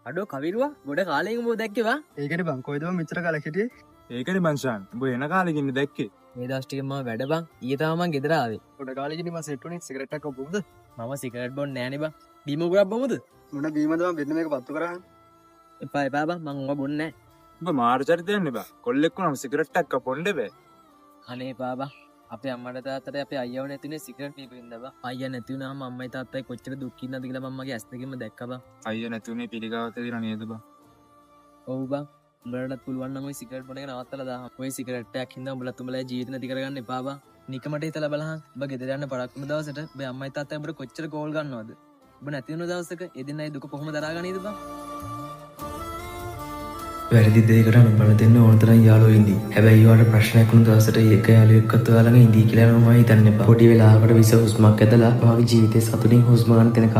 අඩෝ කවිරුවා ගොඩ කාලෙක උඹ දැක්කේවා? ඒකනේ බං කොයිද මම මෙච්චර කාලෙක හිටියේ? ඒකනේ මංශාන් උඹ එන කාලෙක ඉන්නේ දැක්කේ. මේ දවස් ටිකේ මම වැඩ බං. ඊයේ තමයි මං ගෙදර ආවේ. පොඩ කාලෙකින් මම සෙට් වුණේ සිගරට් එකක් ඔබ්බුද? මම සිගරට් බොන්නේ නෑනේ බං. බීම ගුරක් බොමුද? මොන බීමද මම වෙන මේක පත්තු කරා. එපා එපා බං මං උඹ බොන්නේ නෑ. උඹ මාර චරිතයන්නේ බා. කොල්ලෙක් වුණාම සිගරට් එකක් පොණ්ඩේ බෑ. අනේ එපා බං. අපේ අම්මට තාත්තට අපේ අයියව නැතිනේ සිගරට් පීපු ඉඳ බං. අයියා නැති වුණාම අම්මයි තාත්තයි කොච්චර දුක් විඳනද කියලා මම මගේ ඇස් දෙකෙන්ම දැක්කා බං. අයියා නැතුනේ පිළිගාවත දිනා නේද බා. ඔව් බං. උඹලටත් පුළුවන් නම් ওই සිගරට් බොන එක නවත්තලා දාන්න. ඔය සිගරට් එකක් හින්දා උඹලත් උඹලගේ ජීවිත නැති කරගන්න එපා බං. නිකමට හිතලා බලහන්. උඹ ගෙදර යන්න පරක් වුණ දවසට ඔබේ අම්මයි තාත්තයි උඹට කොච්චර කෝල් ගන්නවද? උඹ නැති වෙන දවසක ඒ දෙන්නයි දුක කොහොම දරාගන්නේද බං? වැරදි දෙයකට අනුබල දෙන්න ඕන තරම් යාළුවෝ ඉඳී. හැබැයි ඊවට ප්‍රශ්නයක් වුණු දවසට එක යාළුවෙක්වත් ඔයාලඟ ඉඳී කියලා නම් මම හිතන්නේ. පොඩි වෙලාවකට විස හුස්මක් ඇදලා ඔයාගේ ජීවිතේ සතුටින් හුස්ම ගන්න තැන